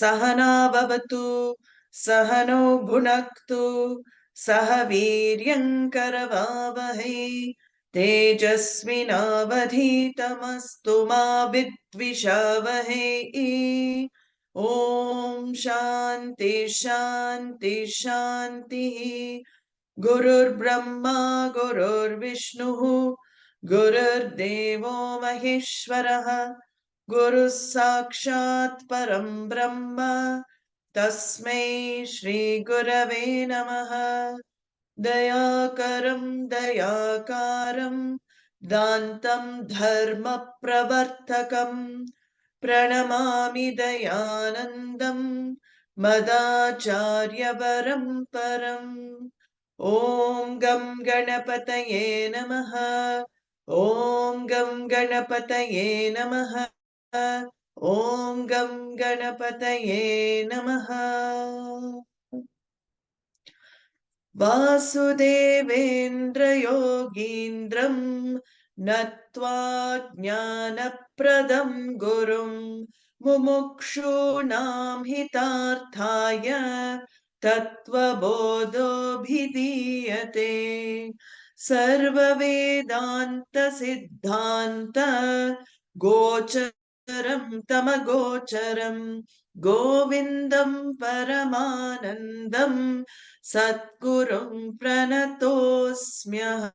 सहना भवतु सहनौ भुनक्तु सह वीर्यङ्करवावहै तेजस्विनावधीतमस्तु मा विद्विषावहै। ॐ शान्ति शान्ति शान्तिः। गुरुर्ब्रह्मा गुरुर्विष्णुः गुरुर्देवो महेश्वरः गुरुः साक्षात् परं ब्रह्म तस्मै श्री गुरवे नमः। दयाकरं दयाकारं दान्तं धर्मप्रवर्तकं प्रणमामि दयानन्दं मदाचार्यवरं परम्। ॐ गं गणपतये नमः। ॐ गं गणपतये नमः। ॐ गं गणपतये नमः। वासुदेवेन्द्रयोगीन्द्रं नत्वा ज्ञानप्रदं गुरुं मुमुक्षूणां हितार्थाय तत्त्वबोधोऽभिधीयते। सर्ववेदान्तसिद्धान्त गोचरं तमगोचरं गोविन्दं परमानन्दं सद्गुरुं प्रणतोऽस्म्यहम्।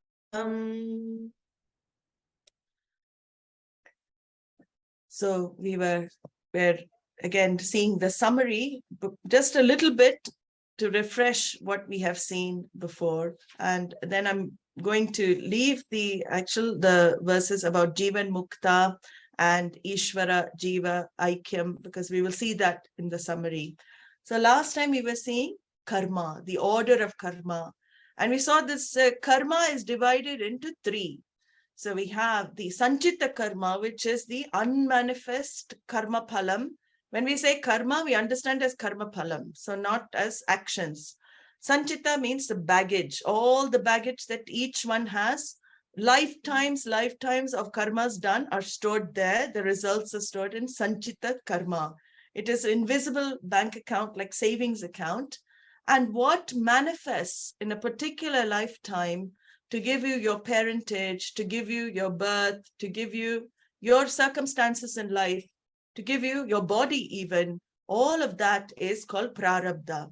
So we were again seeing the summary, just a little bit to refresh what we have seen before. And then I'm going to leave the verses about Jiva and Mukta and Ishvara, Jiva, Aikyam, because we will see that in the summary. So last time we were seeing karma, the order of karma. And we saw this karma is divided into three. So we have the sanchita karma, which is the unmanifest karma phalam. When we say karma, we understand as karma phalam, so not as actions. Sanchita means the baggage, all the baggage that each one has. Lifetimes of karmas done are stored there. The results are stored in sanchita karma. It is invisible bank account, like savings account. And what manifests in a particular lifetime to give you your parentage, to give you your birth, to give you your circumstances in life, to give you your body even, all of that is called prarabdha.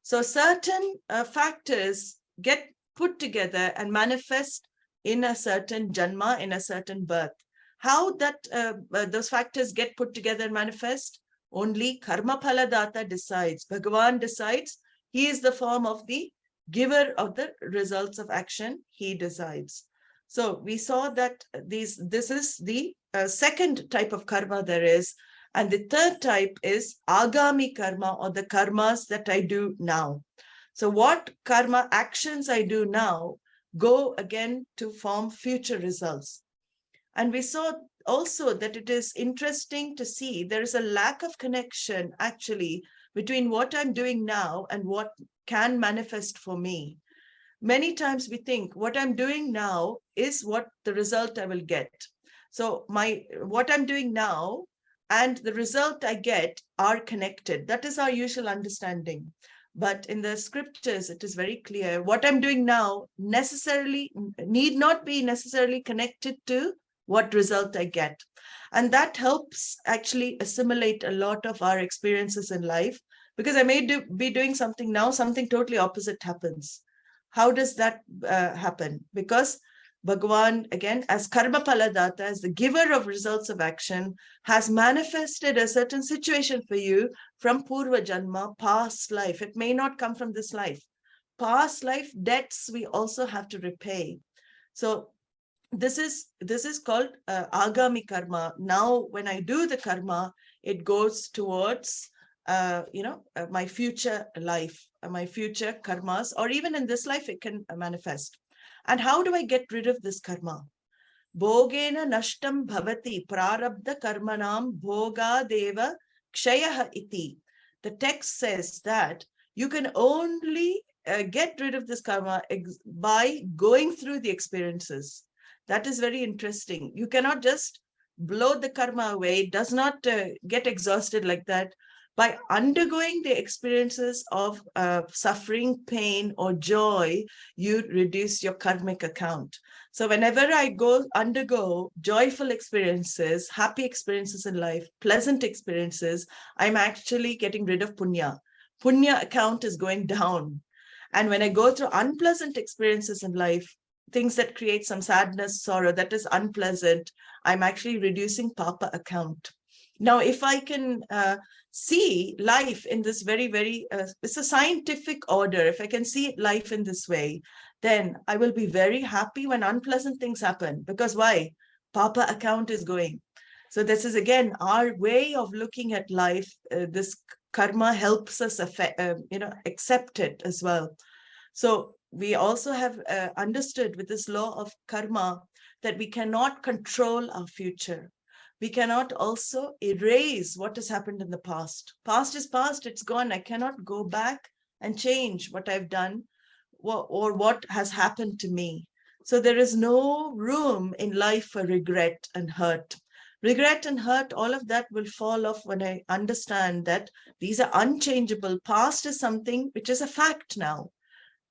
So certain factors get put together and manifest in a certain janma, in a certain birth. How that those factors get put together and manifest? Only karma phaladata decides. Bhagavan decides. He is the form of the giver of the results of action. He decides. So we saw that this is the second type of karma there is. And the third type is agami karma, or the karmas that I do now. So what karma actions I do now go again to form future results. And we saw also that it is interesting to see there is a lack of connection actually between what I'm doing now and what can manifest for me. Many times we think what I'm doing now is what the result I will get. So what I'm doing now and the result I get are connected. That is our usual understanding. But in the scriptures, it is very clear. What I'm doing now need not be necessarily connected to what result I get. And that helps actually assimilate a lot of our experiences in life, because I may be doing something now, something totally opposite happens. How does that happen? Because Bhagavan, again, as karma phaladata, as the giver of results of action, has manifested a certain situation for you from purva janma, past life. It may not come from this life. Past life debts we also have to repay. So this is called agami karma. Now, when I do the karma, it goes towards my future life, my future karmas, or even in this life, it can manifest. And how do I get rid of this karma? Bhogena nashtam bhavati prarabdha karmanam bhoga deva kshayah iti. The text says that you can only get rid of this karma by going through the experiences. That is very interesting. You cannot just blow the karma away. It does not get exhausted like that. By undergoing the experiences of suffering, pain, or joy, you reduce your karmic account. So whenever I undergo joyful experiences, happy experiences in life, pleasant experiences, I'm actually getting rid of punya. Punya account is going down. And when I go through unpleasant experiences in life, things that create some sadness, sorrow, that is unpleasant, I'm actually reducing papa account. Now, if I can see life in this very, very, it's a scientific order. If I can see life in this way, then I will be very happy when unpleasant things happen. Because why? Papa account is going. So this is, again, our way of looking at life. This karma helps us accept it as well. So we also have understood with this law of karma that we cannot control our future. We cannot also erase what has happened in the past. Past is past, it's gone. I cannot go back and change what I've done or what has happened to me. So there is no room in life for regret and hurt. Regret and hurt, all of that will fall off when I understand that these are unchangeable. Past is something which is a fact now.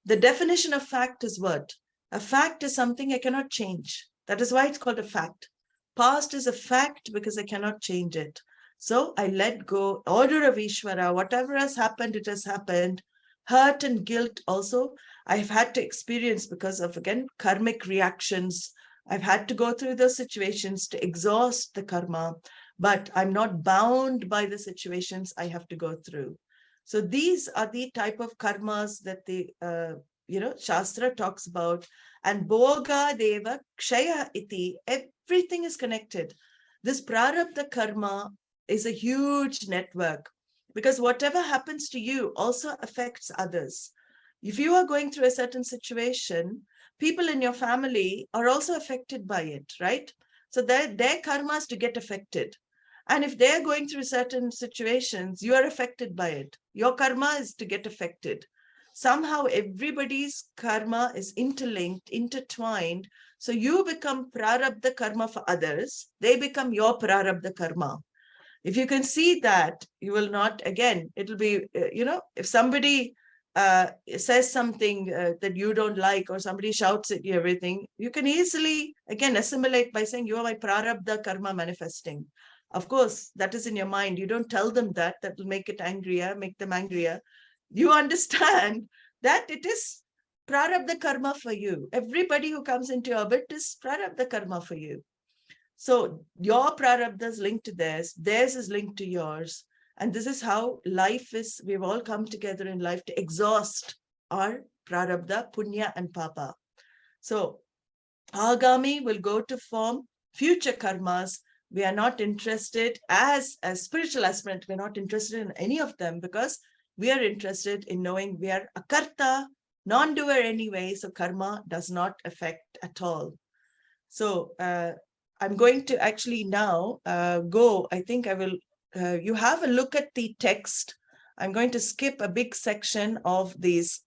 The definition of fact is what? A fact is something I cannot change. That is why it's called a fact. Past is a fact because I cannot change it. So I let go. Order of Ishvara, whatever has happened, it has happened. Hurt and guilt also, I've had to experience because of, again, karmic reactions. I've had to go through those situations to exhaust the karma, but I'm not bound by the situations I have to go through. So these are the type of karmas that the Shastra talks about. And bhoga deva kshaya iti, everything is connected. This prarabdha karma is a huge network because whatever happens to you also affects others. If you are going through a certain situation, people in your family are also affected by it, right? So their karma is to get affected. And if they're going through certain situations, you are affected by it. Your karma is to get affected. Somehow everybody's karma is interlinked, intertwined. So you become prarabdha karma for others. They become your prarabdha karma. If you can see that, you will not, again, it'll be, if somebody says something that you don't like, or somebody shouts at you, everything, you can easily, again, assimilate by saying, you are my prarabdha karma manifesting. Of course, that is in your mind. You don't tell them that. That will make them angrier. You understand that it is prarabdha karma for you. Everybody who comes into your orbit is prarabdha karma for you. So your prarabdha is linked to theirs is linked to yours. And this is how life is. We've all come together in life to exhaust our prarabdha, punya and papa. So agami will go to form future karmas. We are not interested as a spiritual aspirant. We're not interested in any of them because we are interested in knowing we are a karta, non-doer anyway, so karma does not affect at all. So I'm going to actually now go, I think I will, you have a look at the text. I'm going to skip a big section of these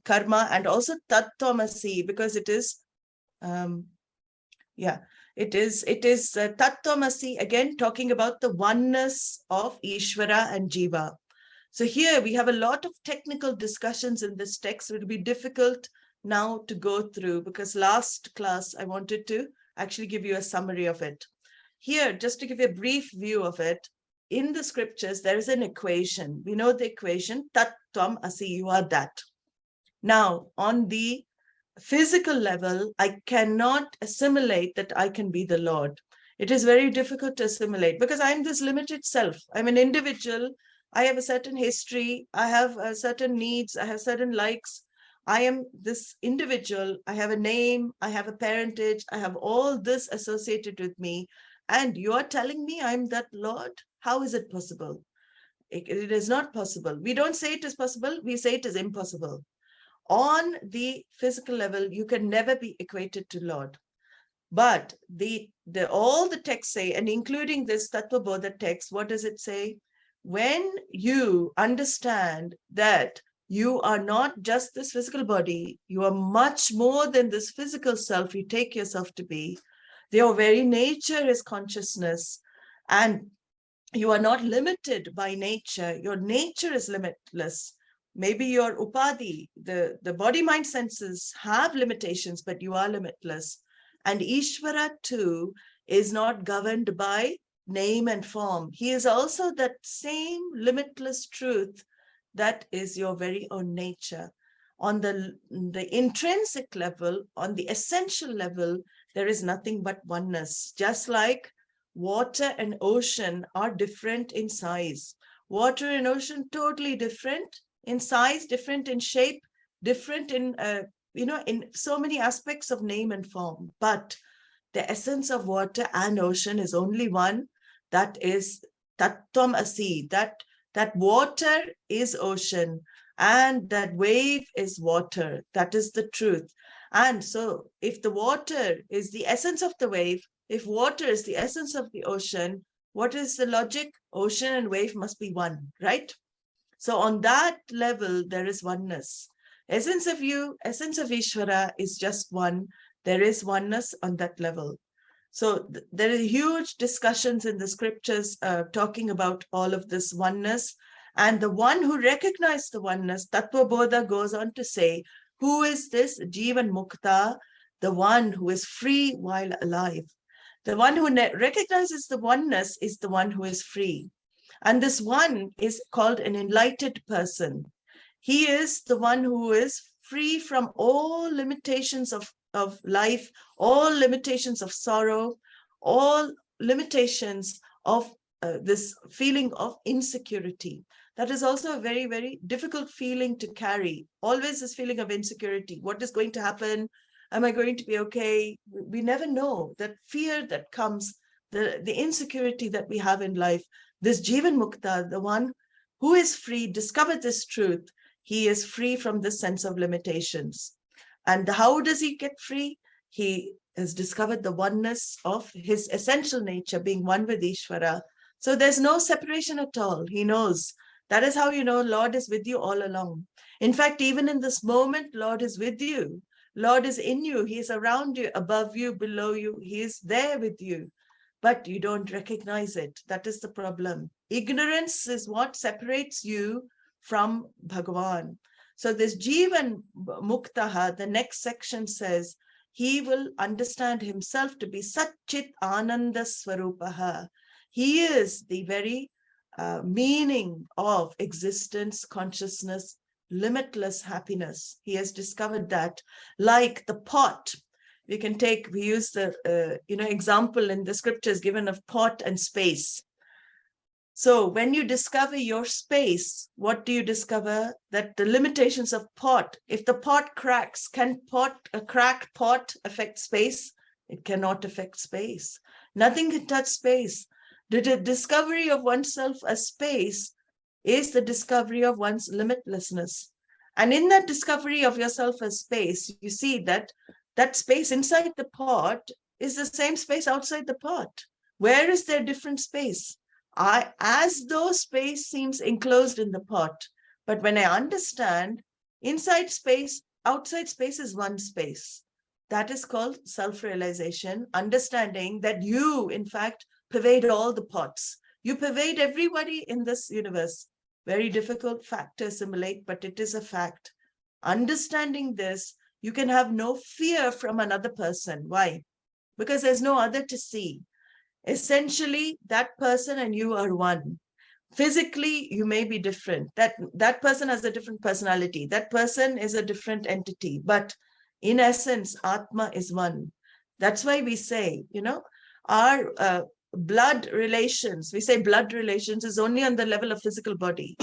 karma and also tattvamasi because it is, it is tattvamasi, again, talking about the oneness of Ishvara and Jiva. So here we have a lot of technical discussions in this text. It will be difficult now to go through because last class I wanted to actually give you a summary of it. Here, just to give you a brief view of it, in the scriptures, there is an equation. We know the equation, tattvamasī, you are that. Now, on the physical level, I cannot assimilate that I can be the Lord. It is very difficult to assimilate because I'm this limited self. I'm an individual. I have a certain history. I have certain needs. I have certain likes. I am this individual, I have a name, I have a parentage, I have all this associated with me, and you are telling me I'm that Lord? How is it possible? It is not possible. We don't say it is possible, we say it is impossible. On the physical level, you can never be equated to Lord. But all the texts say, and including this Tattvabodha text, what does it say? When you understand that you are not just this physical body, you are much more than this physical self you take yourself to be. Your very nature is consciousness, and you are not limited by nature. Your nature is limitless. Maybe your upadhi, the body, mind, senses have limitations, but you are limitless. And Ishvara too is not governed by name and form. He is also that same limitless truth that is your very own nature. On the intrinsic level, on the essential level, there is nothing but oneness. Just like water and ocean are different in size. Water and ocean totally different in size, different in shape, different in in so many aspects of name and form. But the essence of water and ocean is only one, that is tattvamasī. That water is ocean and that wave is water. That is the truth. And so if the water is the essence of the wave, if water is the essence of the ocean, what is the logic? Ocean and wave must be one, right? So on that level, there is oneness. Essence of you, essence of Ishvara is just one. There is oneness on that level. So there are huge discussions in the scriptures talking about all of this oneness. And the one who recognized the oneness, Tattvabodha goes on to say, who is this Jivan Mukta? The one who is free while alive. The one who recognizes the oneness is the one who is free. And this one is called an enlightened person. He is the one who is free from all limitations of life, all limitations of sorrow, all limitations of this feeling of insecurity. That is also a very, very difficult feeling to carry. Always this feeling of insecurity. What is going to happen? Am I going to be okay? We never know. That fear that comes, the insecurity that we have in life. This Jivan Mukta, the one who is free, discovered this truth. He is free from this sense of limitations. And how does he get free? He has discovered the oneness of his essential nature, being one with Ishvara. So there's no separation at all. He knows. That is how you know Lord is with you all along. In fact, even in this moment, Lord is with you. Lord is in you. He is around you, above you, below you. He is there with you. But you don't recognize it. That is the problem. Ignorance is what separates you from Bhagavan. So this Jivan Muktaha, the next section says, he will understand himself to be Satchit Ananda Swarupaha. He is the very meaning of existence, consciousness, limitless happiness. He has discovered that. Like the pot, we use the example in the scriptures given of pot and space. So when you discover your space, what do you discover? That the limitations of pot, if the pot cracks, can a cracked pot affect space? It cannot affect space. Nothing can touch space. The discovery of oneself as space is the discovery of one's limitlessness. And in that discovery of yourself as space, you see that that space inside the pot is the same space outside the pot. Where is there different space? As though space seems enclosed in the pot. But when I understand, inside space, outside space is one space. That is called self-realization, understanding that you, in fact, pervade all the pots. You pervade everybody in this universe. Very difficult fact to assimilate, but it is a fact. Understanding this, you can have no fear from another person. Why? Because there's no other to see. Essentially, that person and you are one. Physically, you may be different. That person has a different personality. That person is a different entity. But in essence, Atma is one. That's why we say, our blood relations, we say blood relations is only on the level of physical body.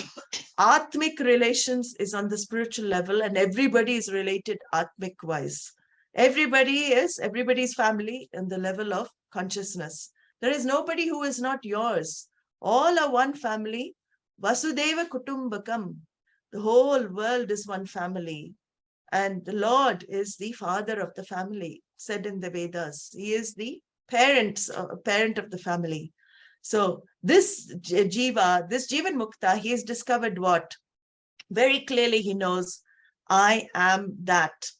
Atmic relations is on the spiritual level, and everybody is related atmic wise. Everybody's family in the level of consciousness. There is nobody who is not yours. All are one family. Vasudeva Kutumbakam. The whole world is one family. And the Lord is the father of the family, said in the Vedas. He is the parent of the family. So this jiva, this Jivan Mukta, he has discovered what? Very clearly he knows, I am that.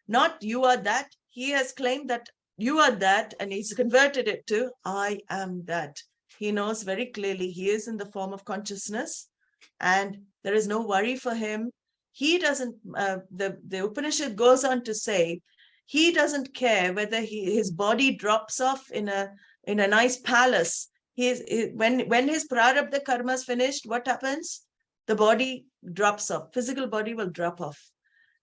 Not you are that. He has claimed that you are that, and he's converted it to I am that. He knows very clearly he is in the form of consciousness, and there is no worry for him. He doesn't, the Upanishad goes on to say, he doesn't care whether his body drops off in a nice palace. When his prarabdha karma is finished, what happens? The body drops off. Physical body will drop off.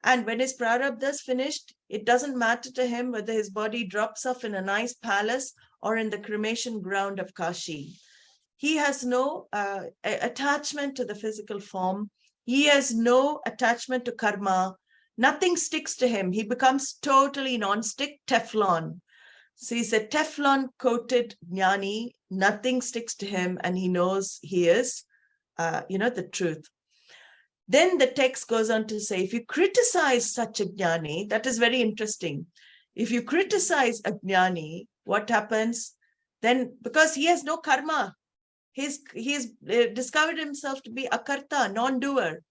And when his prarabdha is finished, it doesn't matter to him whether his body drops off in a nice palace or in the cremation ground of Kashi. He has no attachment to the physical form. He has no attachment to karma. Nothing sticks to him. He becomes totally non-stick, Teflon. So he's a Teflon-coated jnani. Nothing sticks to him, and he knows he is, the truth. Then the text goes on to say, if you criticize such a jnani, that is very interesting. If you criticize a jnani, what happens? Then, because he has no karma, he's discovered himself to be akarta, non-doer,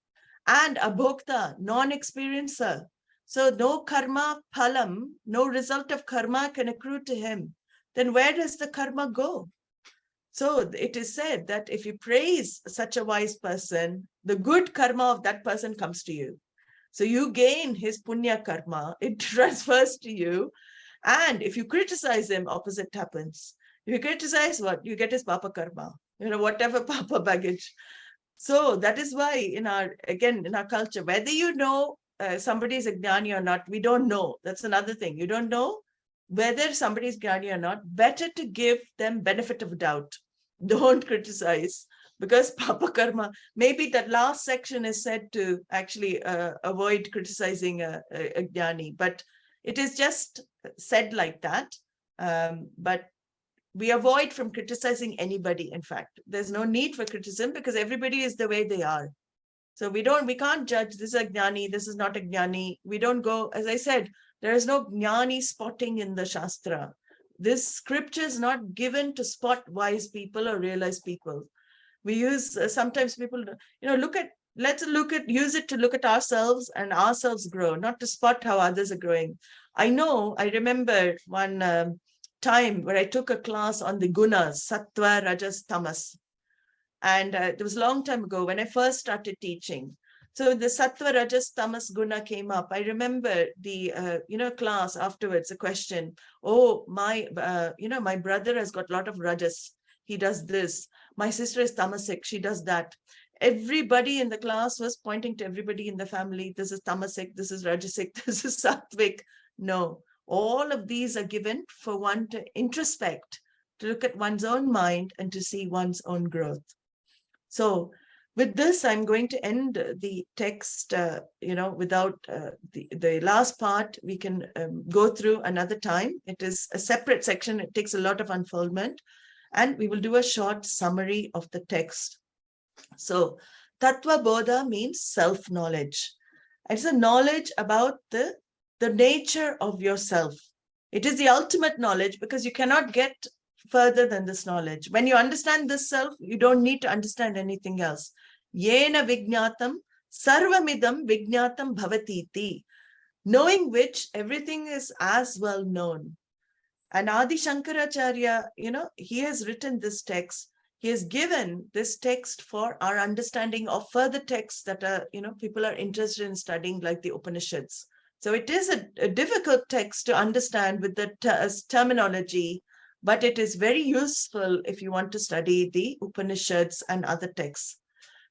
and abhokta, non-experiencer. So no karma phalam, no result of karma can accrue to him. Then where does the karma go? So it is said that if you praise such a wise person, the good karma of that person comes to you. So you gain his punya karma, it transfers to you. And if you criticize him, opposite happens. If you criticize what? You get his papa karma, whatever papa baggage. So that is why in our culture, whether you know somebody is a jnani or not, we don't know. That's another thing. You don't know whether somebody is jnani or not. Better to give them benefit of doubt. Don't criticize, because papa karma, maybe that last section is said to actually avoid criticizing a jnani, but it is just said like that. But we avoid from criticizing anybody. In fact, there's no need for criticism because everybody is the way they are. So we can't judge this is a jnani, this is not a jnani. We don't go, as I said, there is no jnani spotting in the Shastra. This scripture is not given to spot wise people or realized people. We use, sometimes people, use it to look at ourselves and ourselves grow, not to spot how others are growing. I remember one time where I took a class on the gunas, sattva, rajas, tamas. And it was a long time ago when I first started teaching. So the sattva, rajas, tamas guna came up. I remember the, class afterwards, a question, my brother has got a lot of rajas. He does this. My sister is tamasic. She does that. Everybody in the class was pointing to everybody in the family. This is tamasic. This is rajasic. This is sattvic. No, all of these are given for one to introspect, to look at one's own mind and to see one's own growth. So with this, I'm going to end the text, without the last part. We can go through another time. It is a separate section. It takes a lot of unfoldment. And we will do a short summary of the text. So Tattvabodha means self-knowledge. It's a knowledge about the nature of yourself. It is the ultimate knowledge because you cannot get further than this knowledge. When you understand this self, you don't need to understand anything else. Yena vijñātam sarvamidam vijñātam bhavatiti. Knowing which everything is as well known. And Adi Shankaracharya, he has written this text. He has given this text for our understanding of further texts that are, people are interested in studying, like the Upanishads. So it is a difficult text to understand with the terminology, but it is very useful if you want to study the Upanishads and other texts.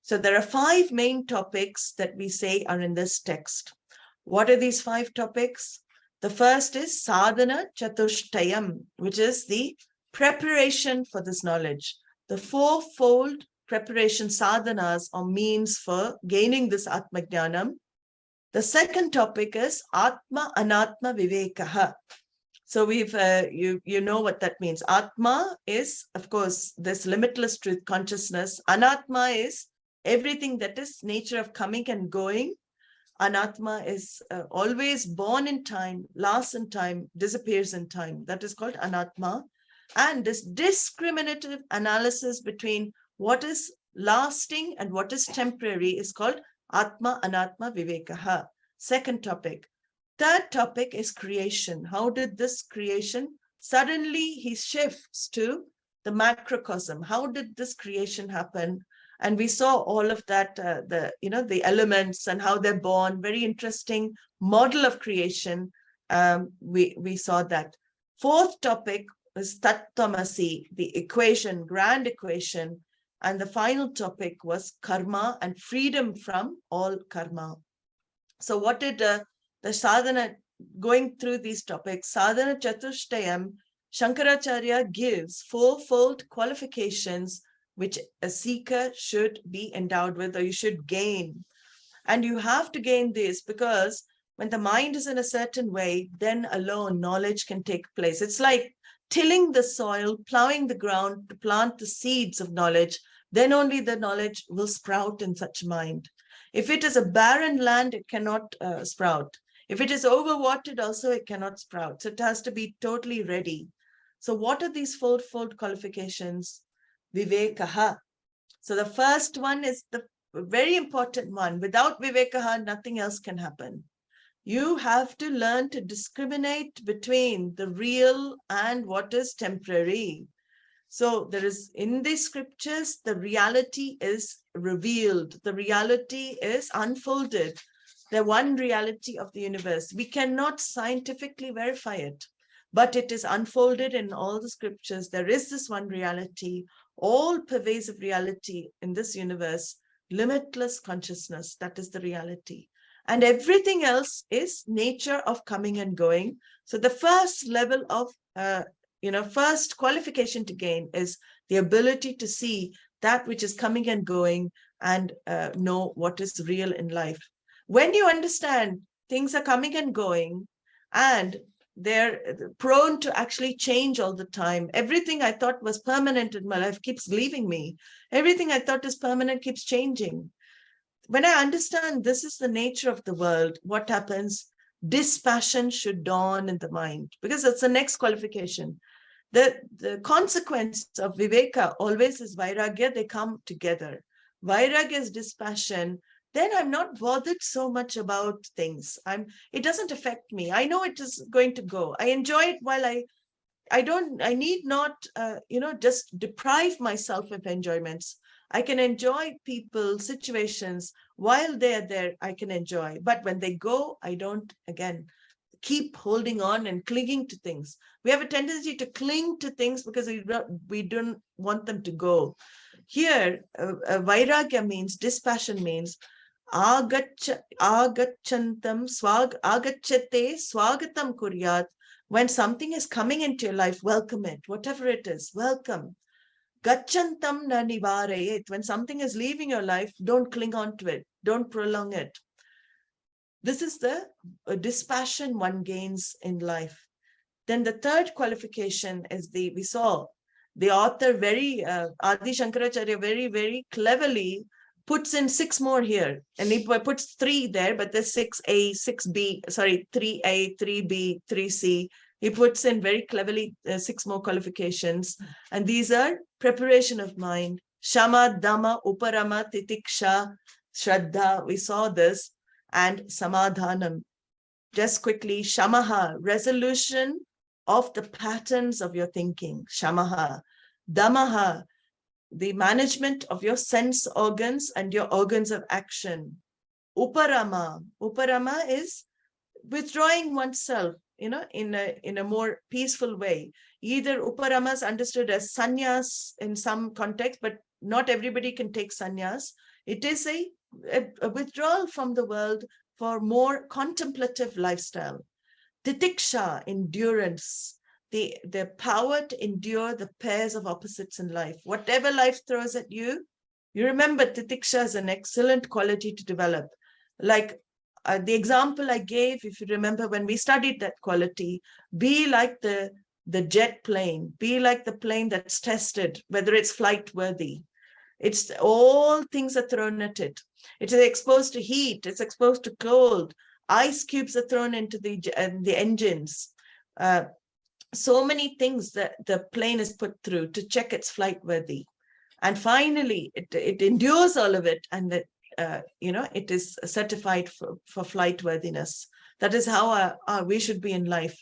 So there are 5 main topics that we say are in this text. What are these 5 topics? The first is sadhana chatushtayam, which is the preparation for this knowledge. The fourfold preparation sadhanas or means for gaining this Atma Jnanam. The second topic is Atma Anatma Vivekaha. So we've, you know what that means. Atma is, of course, this limitless truth consciousness. Anatma is everything that is nature of coming and going. Anatma is always born in time, lasts in time, disappears in time. That is called Anatma. And this discriminative analysis between what is lasting and what is temporary is called Atma Anatma Vivekaha. Second topic. Third topic is creation. How did this creation, suddenly he shifts to the macrocosm. How did this creation happen? And we saw all of that, the elements and how they're born. Very interesting model of creation. We saw that. Fourth topic is TWAMASI, the equation, grand equation. And the final topic was karma and freedom from all karma. So what did the sadhana, going through these topics, sadhana chatushtayam, Shankaracharya gives fourfold qualifications which a seeker should be endowed with, or you should gain. And you have to gain this because when the mind is in a certain way, then alone knowledge can take place. It's like tilling the soil, plowing the ground to plant the seeds of knowledge. Then only the knowledge will sprout in such mind. If it is a barren land, it cannot sprout. If it is overwatered also, it cannot sprout. So it has to be totally ready. So what are these fourfold qualifications? Vivekaha. So the first one is the very important one. Without Vivekaha, nothing else can happen. You have to learn to discriminate between the real and what is temporary. So there is, in the scriptures, the reality is revealed. The reality is unfolded. The one reality of the universe. We cannot scientifically verify it, but it is unfolded in all the scriptures. There is this one reality, all pervasive reality in this universe, limitless consciousness. That is the reality. And everything else is nature of coming and going. So the first level of, first qualification to gain is the ability to see that which is coming and going and know what is real in life. When you understand things are coming and going and they're prone to actually change all the time. Everything I thought was permanent in my life keeps leaving me. Everything I thought is permanent keeps changing. When I understand this is the nature of the world, what happens? Dispassion should dawn in the mind, because that's the next qualification. The consequence of Viveka always is Vairagya. They come together. Vairagya is dispassion. Then I'm not bothered so much about things. It doesn't affect me. I know it is going to go. I enjoy it while I need not, just deprive myself of enjoyments. I can enjoy people, situations while they're there. I can enjoy, but when they go, I don't, again, keep holding on and clinging to things. We have a tendency to cling to things because we don't want them to go. Here, Vairagya means, dispassion means, agachantam agacchate swagatam kuryat. When something is coming into your life, welcome it, whatever it is, welcome. Gachantam na nivarayet. When something is leaving your life, don't cling on to it, don't prolong it. This is the dispassion one gains in life. Then the third qualification is we saw the author Adi Shankaracharya very, very cleverly puts in 6 more here. And he puts 3 there, but there's 6A, 6B, 3A, 3B, 3C. He puts in very cleverly 6 more qualifications. And these are preparation of mind, Shama, Dhamma, Uparama, Titiksha, Shraddha. We saw this. And Samadhanam. Just quickly, Shamaha, resolution of the patterns of your thinking. Shamaha. Dhammaha, the management of your sense organs and your organs of action. Uparama. Uparama is withdrawing oneself, in a more peaceful way. Either Uparama is understood as sannyas in some context, but not everybody can take sannyas. It is a withdrawal from the world for more contemplative lifestyle. Titiksha, endurance, the power to endure the pairs of opposites in life. Whatever life throws at you, you remember titiksha is an excellent quality to develop. Like the example I gave, if you remember when we studied that quality, be like the jet plane, be like the plane that's tested, whether it's flight worthy. It's all things are thrown at it. It is exposed to heat, it's exposed to cold, ice cubes are thrown into the engines. So many things that the plane is put through to check its flight worthy. And finally, it endures all of it, and that it is certified for flight worthiness. That is how we should be in life.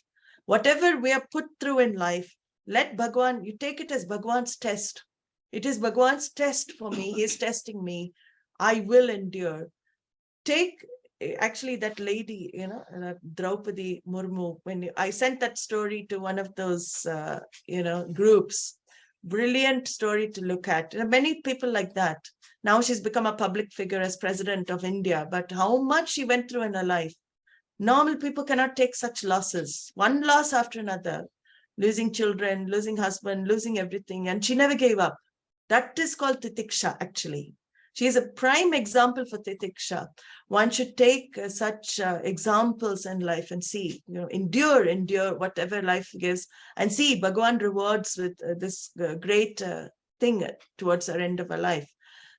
Whatever we are put through in life, let Bhagwan, you take it as Bhagwan's test. It is Bhagwan's test for me. He is testing me. I will endure. Take actually that lady, Draupadi Murmu, when I sent that story to one of those, groups, brilliant story to look at. There are many people like that. Now she's become a public figure as president of India, but how much she went through in her life. Normal people cannot take such losses, one loss after another, losing children, losing husband, losing everything, and she never gave up. That is called titiksha, actually. She is a prime example for titiksha. One should take such examples in life and see, endure whatever life gives, and see Bhagwan rewards with this great thing towards the end of our life.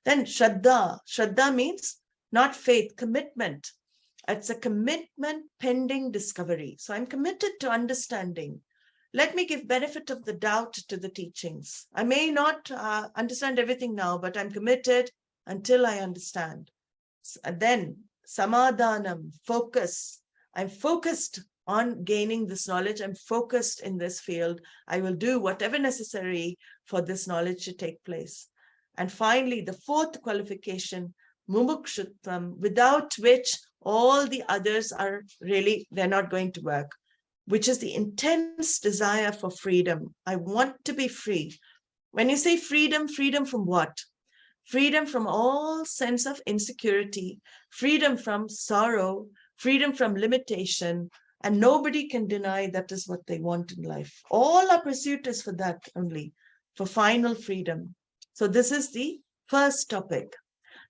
Then Shraddha. Shraddha means not faith, commitment. It's a commitment pending discovery. So I'm committed to understanding. Let me give benefit of the doubt to the teachings. I may not understand everything now, but I'm committed until I understand. And then samadhanam, focus. I'm focused on gaining this knowledge. I'm focused in this field. I will do whatever necessary for this knowledge to take place. And finally, the fourth qualification, mumukshutvam, without which all the others are really, they're not going to work, which is the intense desire for freedom. I want to be free. When you say freedom, freedom from what? Freedom from all sense of insecurity, freedom from sorrow, freedom from limitation, and nobody can deny that is what they want in life. All our pursuit is for that only, for final freedom. So this is the first topic.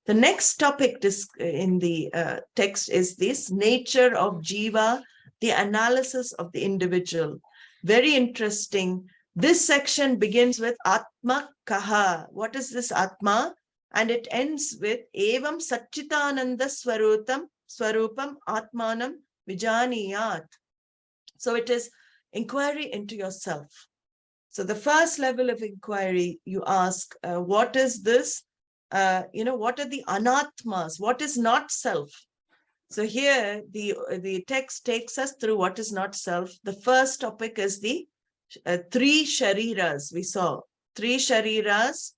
The next topic in the text is this nature of jiva, the analysis of the individual. Very interesting. This section begins with Atma Kaha. What is this Atma? And it ends with Evam Satchitananda Swarupam Atmanam Vijaniyat. So it is inquiry into yourself. So the first level of inquiry, you ask, what is this? What are the anatmas? What is not self? So here the text takes us through what is not self. The first topic is the three shariras. We saw three shariras,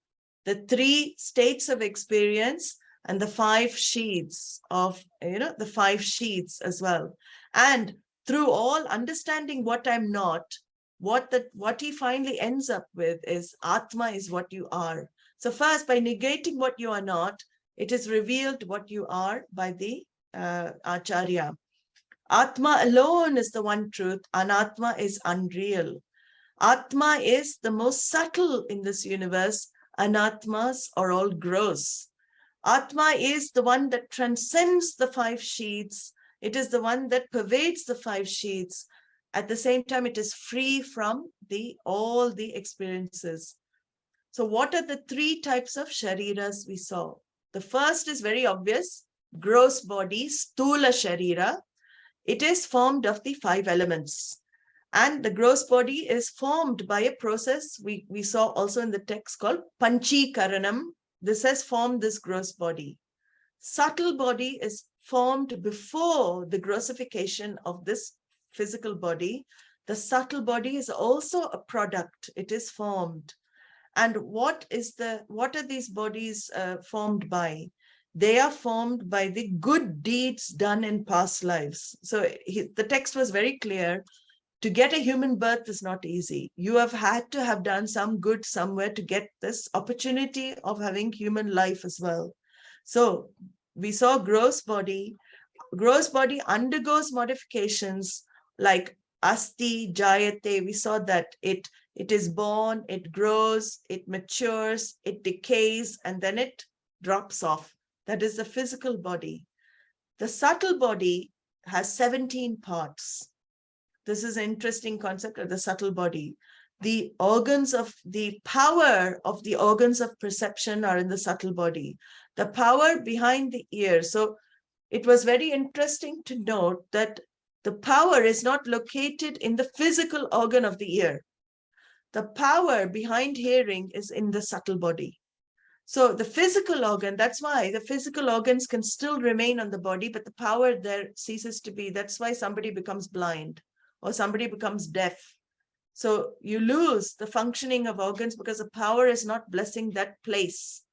the three states of experience, and the 5 sheaths of, the 5 sheaths as well. And through all understanding what I'm not, what he finally ends up with is Atma is what you are. So first, by negating what you are not, it is revealed what you are by the Acharya. Atma alone is the one truth. Anatma is unreal. Atma is the most subtle in this universe. Anatmas are all gross. Atma is the one that transcends the 5 sheaths. It is the one that pervades the 5 sheaths. At the same time, it is free from all the experiences. So what are the 3 types of shariras we saw? The first is very obvious, gross body, sthula sharira. It is formed of the 5 elements. And the gross body is formed by a process we saw also in the text called panchikaranam. This has formed this gross body. Subtle body is formed before the grossification of this physical body. The subtle body is also a product. It is formed. And what are these bodies formed by? They are formed by the good deeds done in past lives. So the text was very clear. To get a human birth is not easy. You have had to have done some good somewhere to get this opportunity of having human life as well. So we saw gross body. Gross body undergoes modifications like asti jayate, we saw that it is born, it grows, it matures, it decays, and then it drops off. That is the physical body. The subtle body has 17 parts. This is an interesting concept of the subtle body. The organs of the power of the organs of perception are in the subtle body. The power behind the ear. So it was very interesting to note that the power is not located in the physical organ of the ear. The power behind hearing is in the subtle body. So the physical organ, that's why the physical organs can still remain on the body, but the power there ceases to be. That's why somebody becomes blind or somebody becomes deaf. So you lose the functioning of organs because the power is not blessing that place.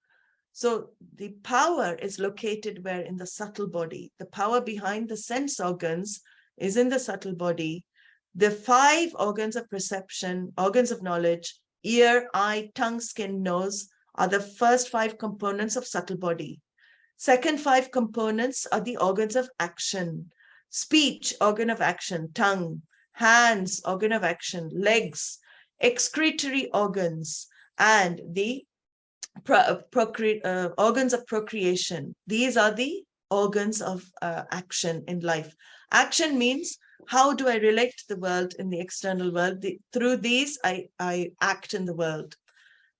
So the power is located where? In the subtle body. The power behind the sense organs is in the subtle body. The 5 organs of perception, organs of knowledge, ear, eye, tongue, skin, nose, are the first 5 components of subtle body. Second 5 components are the organs of action. Speech, organ of action, tongue, hands, organ of action, legs, excretory organs, and the organs of procreation. These are the organs of action in life. Action means, how do I relate to the world in the external world? Through these, I act in the world.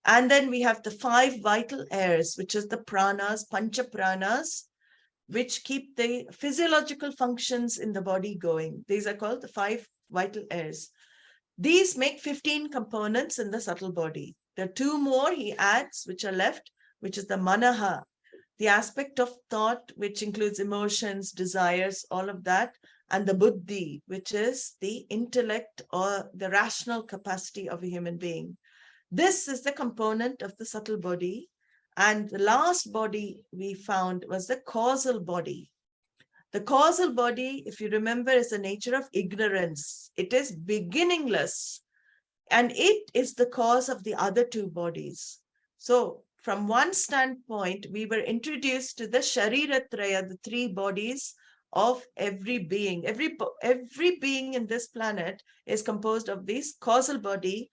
And then we have the 5 vital airs, which is the pranas, pancha pranas, which keep the physiological functions in the body going. These are called the 5 vital airs. These make 15 components in the subtle body. There are 2 more he adds, which are left, which is the manaha, the aspect of thought, which includes emotions, desires, all of that, and the buddhi, which is the intellect or the rational capacity of a human being. This is the component of the subtle body. And the last body we found was the causal body. The causal body, if you remember, is the nature of ignorance. It is beginningless. And it is the cause of the other 2 bodies. So from one standpoint, we were introduced to the Shariratraya, the 3 bodies of every being. Every being in this planet is composed of this causal body,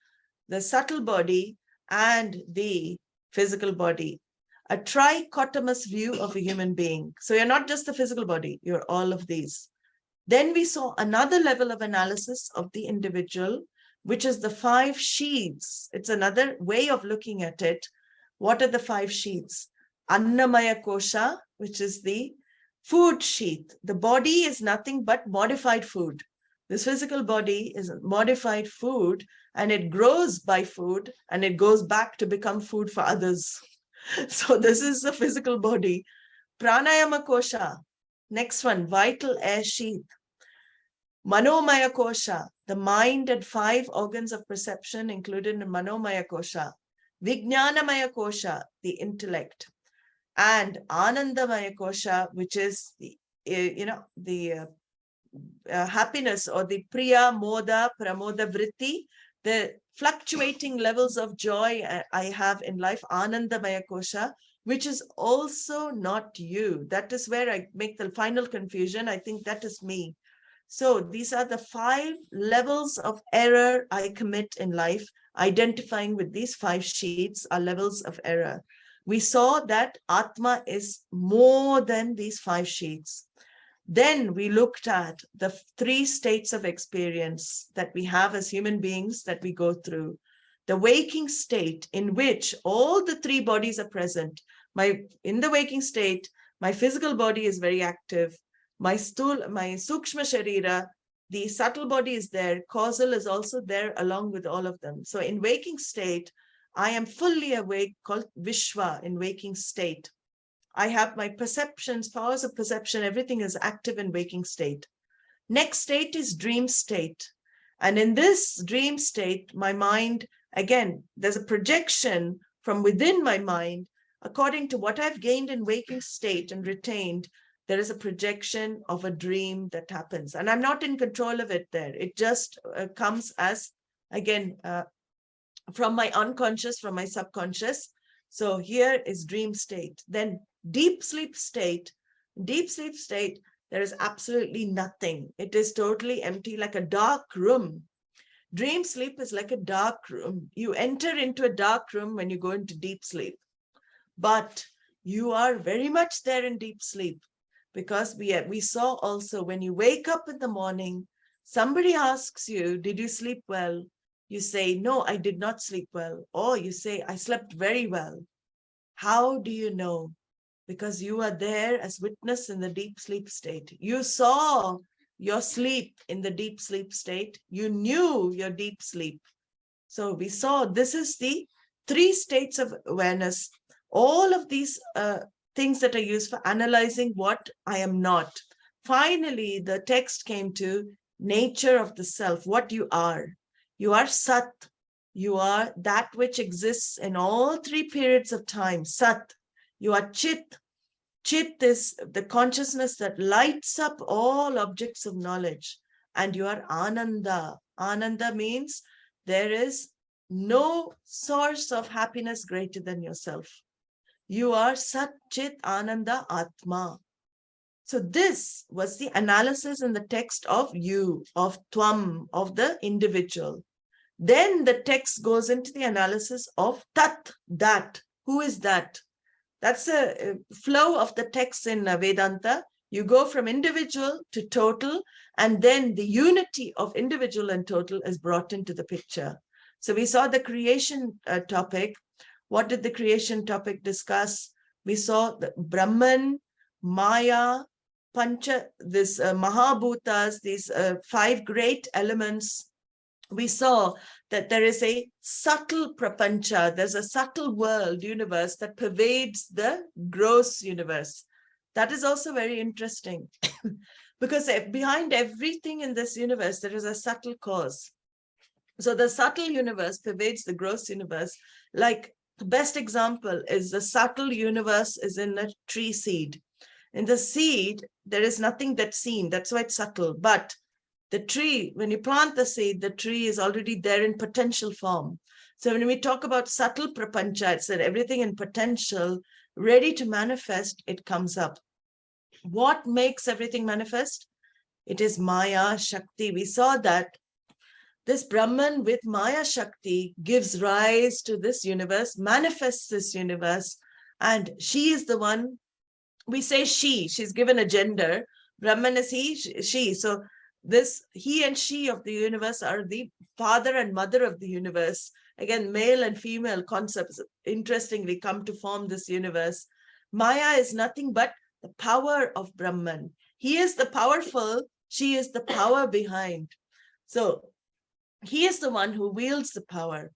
the subtle body, and the physical body. A trichotomous view of a human being. So you're not just the physical body, you're all of these. Then we saw another level of analysis of the individual, which is the 5 sheaths. It's another way of looking at it. What are the 5 sheaths? Annamaya kosha, which is the food sheath. The body is nothing but modified food. This physical body is modified food, and it grows by food, and it goes back to become food for others. So this is the physical body. Pranayama kosha. Next one, vital air sheath. Manomaya kosha, the mind and 5 organs of perception included in Manomaya kosha. Vijnanamaya kosha, the intellect. And Anandamaya kosha, which is the happiness, or the priya, moda, pramoda vritti, the fluctuating levels of joy I have in life, Anandamaya kosha, which is also not you. That is where I make the final confusion. I think that is me. So these are the 5 levels of error I commit in life. Identifying with these 5 sheets are levels of error. We saw that Atma is more than these 5 sheets. Then we looked at the 3 states of experience that we have as human beings that we go through. The waking state, in which all the 3 bodies are present. In the waking state, my physical body is very active. My sthūlasūkṣmaśarīrābhimānī, the subtle body is there. Causal is also there along with all of them. So in waking state, I am fully awake, called Vishwa in waking state. I have my perceptions, powers of perception, everything is active in waking state. Next state is dream state. And in this dream state, my mind, again, there's a projection from within my mind, according to what I've gained in waking state and retained. There is a projection of a dream that happens. And I'm not in control of it there. It just comes as, again, from my unconscious, from my subconscious. So here is dream state. Then deep sleep state. Deep sleep state There is absolutely nothing. It is totally empty, like a dark room. Dream sleep is like a dark room. You enter into a dark room when you go into deep sleep. But you are very much there in deep sleep, because we saw also when you wake up in the morning, somebody asks you, did you sleep well? You say, no, I did not sleep well. Or you say, I slept very well. How do you know? Because you are there as witness in the deep sleep state. You saw your sleep in the deep sleep state. You knew your deep sleep. So we saw this is the 3 states of awareness. All of these things that are used for analyzing what I am not. Finally, the text came to nature of the self, what you are. You are Sat. You are that which exists in all 3 periods of time, Sat. You are Chit. Chit is the consciousness that lights up all objects of knowledge. And you are Ananda. Ananda means there is no source of happiness greater than yourself. You are Sat Chit Ananda Atma. So this was the analysis in the text of you, of Tvam, of the individual. Then the text goes into the analysis of Tat, that. Who is that? That's a flow of the text in Vedanta. You go from individual to total, and then the unity of individual and total is brought into the picture. So we saw the creation topic. What did the creation topic discuss? We saw the Brahman, Maya, Pancha, this Mahabhutas, these 5 great elements. We saw that there is a subtle prapancha, there's a subtle world, universe that pervades the gross universe. That is also very interesting because behind everything in this universe, there is a subtle cause. So the subtle universe pervades the gross universe. Like the best example is the subtle universe is in a tree seed. In the seed, there is nothing that's seen. That's why it's subtle. But the tree, when you plant the seed, the tree is already there in potential form. So when we talk about subtle prapancha, it's that everything in potential, ready to manifest, it comes up. What makes everything manifest? It is Maya Shakti. We saw that this Brahman with Maya Shakti gives rise to this universe, manifests this universe, and she is the one. We say she's given a gender. Brahman is he, she. So this he and she of the universe are the father and mother of the universe. Again, male and female concepts interestingly come to form this universe. Maya is nothing but the power of Brahman. He is the powerful, she is the power behind. So he is the one who wields the power.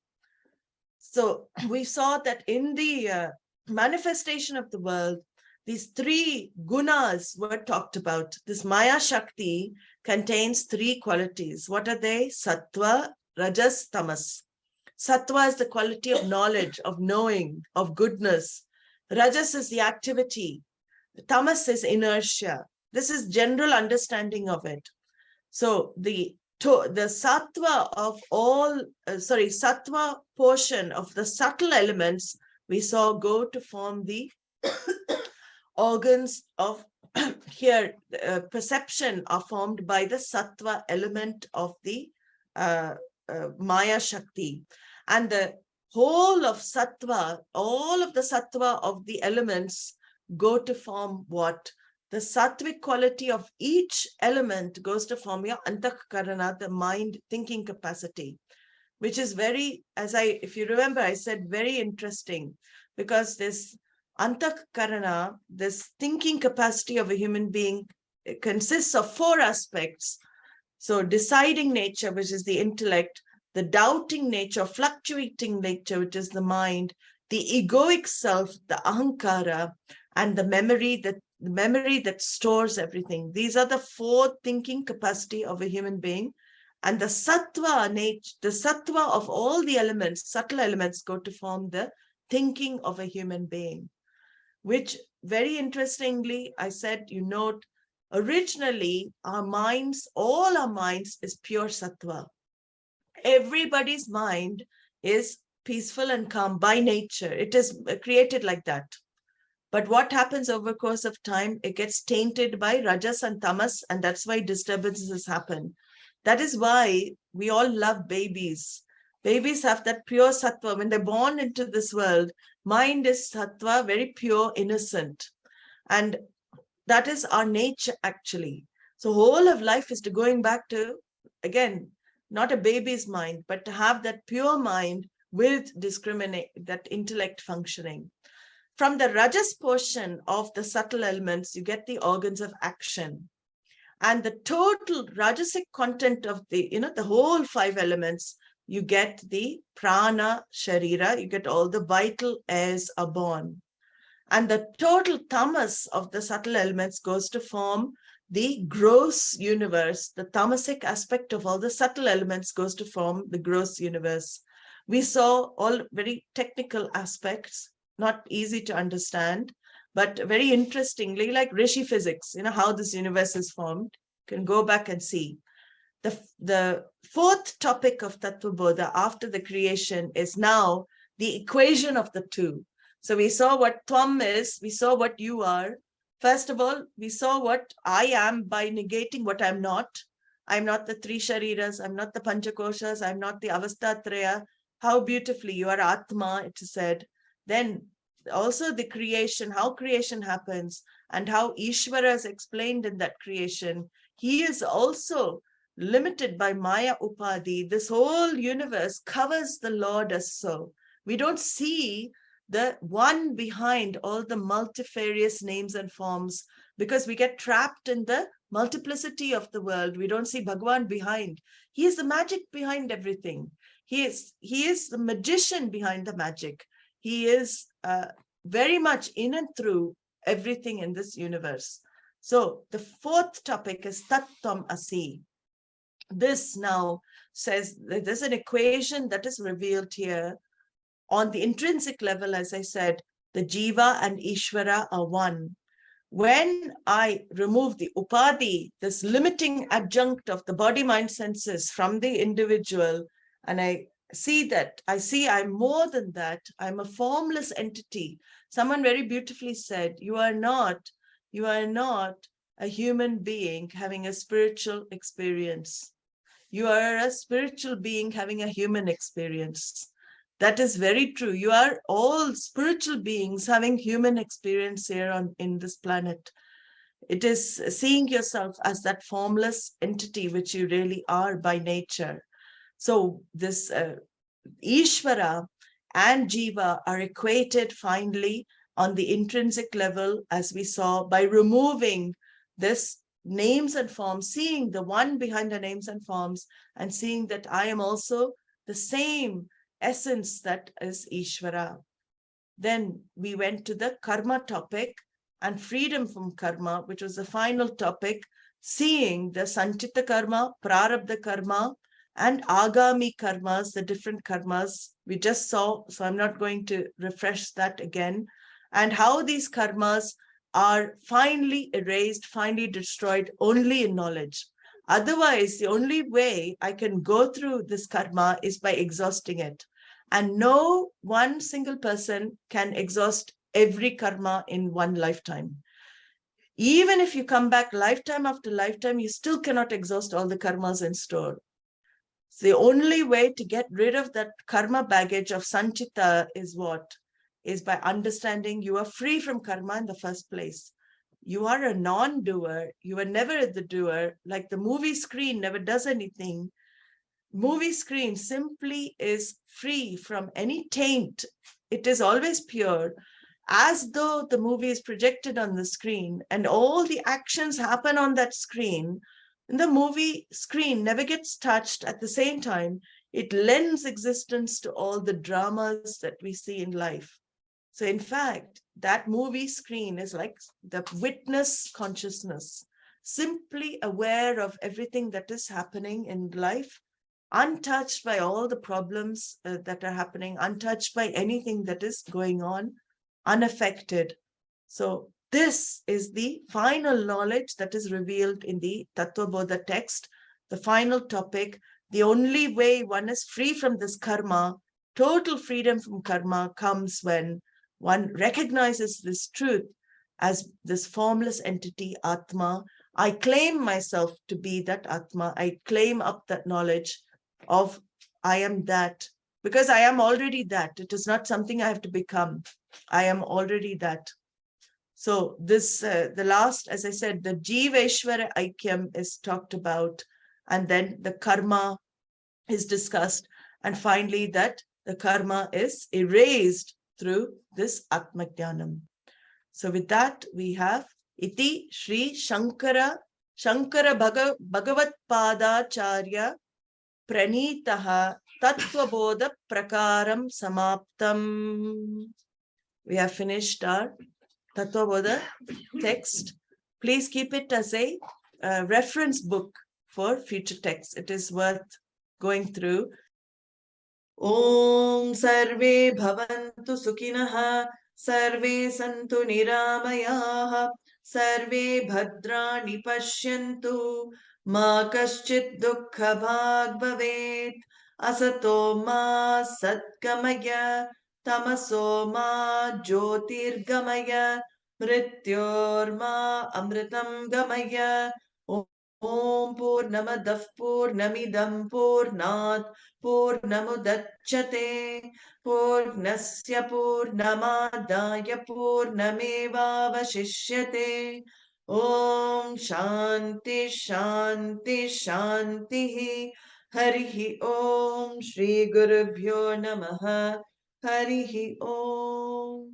So we saw that in the manifestation of the world, these 3 gunas were talked about. This Maya Shakti contains 3 qualities. What are they? Sattva, Rajas, Tamas. Sattva is the quality of knowledge, of knowing, of goodness. Rajas is the activity. Tamas is inertia. This is general understanding of it. So the sattva of all, sattva portion of the subtle elements we saw go to form the organs of here, perception are formed by the sattva element of the Maya Shakti. And the whole of sattva, all of the sattva of the elements go to form what? The sattvic quality of each element goes to form your antahkarana, the mind thinking capacity, which is very, if you remember, I said very interesting, because this antahkarana, this thinking capacity of a human being, consists of 4 aspects. So deciding nature, which is the intellect, the doubting nature, fluctuating nature, which is the mind, the egoic self, the ahaṃkāra, and the memory that stores everything. These are the 4 thinking capacity of a human being. And the sattva nature, the sattva of all the elements, subtle elements, go to form the thinking of a human being. Which very interestingly, I said, you note, originally our minds, all our minds is pure sattva. Everybody's mind is peaceful and calm by nature. It is created like that. But what happens over the course of time? It gets tainted by rajas and tamas, and that's why disturbances happen. That is why we all love babies. Babies have that pure sattva. When they're born into this world, mind is sattva, very pure, innocent. And that is our nature, actually. So whole of life is to going back to, again, not a baby's mind, but to have that pure mind with that intellect functioning. From the rajas portion of the subtle elements, you get the organs of action. And the total rajasic content of the whole 5 elements, you get the prana sharira, you get all the vital airs are born. And the total tamas of the subtle elements goes to form the gross universe. The tamasic aspect of all the subtle elements goes to form the gross universe. We saw all very technical aspects, not easy to understand, but very interestingly, like Rishi physics, how this universe is formed. You can go back and see. The 4th topic of Tattvabodha after the creation is now the equation of the 2. So we saw what tvam is, we saw what you are. First of all, we saw what I am by negating what I'm not. I'm not the 3 shariras, I'm not the panchakoshas, I'm not the avasthatraya. How beautifully you are Atma, it is said. Then also the creation, how creation happens, and how Ishvara is explained in that creation. He is also limited by Maya Upadhi. This whole universe covers the Lord as so. We don't see the one behind all the multifarious names and forms because we get trapped in the multiplicity of the world. We don't see Bhagavan behind. He is the magic behind everything. He is the magician behind the magic. He is very much in and through everything in this universe. So the 4th topic is Tattvamasi. This now says that there's an equation that is revealed here. On the intrinsic level, as I said, the jiva and Ishvara are one. When I remove the upadhi, this limiting adjunct of the body, mind, senses from the individual, and I see I'm more than that, I'm a formless entity. Someone very beautifully said, you are not a human being having a spiritual experience. You are a spiritual being having a human experience. That is very true. You are all spiritual beings having human experience here in this planet. It is seeing yourself as that formless entity which you really are by nature. So this Ishvara and Jiva are equated finally on the intrinsic level, as we saw, by removing this names and forms, seeing the one behind the names and forms, and seeing that I am also the same essence that is Ishvara. Then we went to the karma topic and freedom from karma, which was the final topic, seeing the sanchita karma, prarabdha karma, and agami karmas, the different karmas we just saw. So I'm not going to refresh that again. And how these karmas are finally erased, finally destroyed only in knowledge. Otherwise, the only way I can go through this karma is by exhausting it. And no one single person can exhaust every karma in one lifetime. Even if you come back lifetime after lifetime, you still cannot exhaust all the karmas in store. So the only way to get rid of that karma baggage of sanchita is what? Is by understanding you are free from karma in the first place. You are a non-doer. You are never the doer. Like the movie screen never does anything. Movie screen simply is free from any taint. It is always pure, as though the movie is projected on the screen and all the actions happen on that screen. And the movie screen never gets touched. At the same time, it lends existence to all the dramas that we see in life. So in fact, that movie screen is like the witness consciousness, simply aware of everything that is happening in life, untouched by all the problems that are happening, untouched by anything that is going on, unaffected. So this is the final knowledge that is revealed in the Tattvabodha text, the final topic. The only way one is free from this karma, total freedom from karma, comes when one recognizes this truth as this formless entity, Atma. I claim myself to be that Atma. I claim up that knowledge of I am that, because I am already that. It is not something I have to become. I am already that. So this, the last, as I said, the jīvasya aikyam is talked about, and then the karma is discussed, and finally that the karma is erased through this atmajnanam. So with that, we have iti Sri Shankara Bhagavat Padacharya Pranitaha Tattvabodha Prakaram Samaptam. We have finished our Tattvabodha text. Please keep it as a reference book for future texts. It is worth going through. Om Sarve Bhavantu Sukhinaha Sarve Santu Niramayaha Sarve Bhadrani Pashyantu Ma Kaschit Dukkha Bhag Bhavet Asato Ma Satgamaya Tamaso Ma Jyotirgamaya Mrityorma Amritam Gamaya Om Purnamadah Purnamidam Purnat Purnamudachyate Purnasya Purnamadaya Purnamevavashishyate. Om Shanti Shanti Shanti. Harihi Om Shri Gurubhyo Namaha. Harihi Om.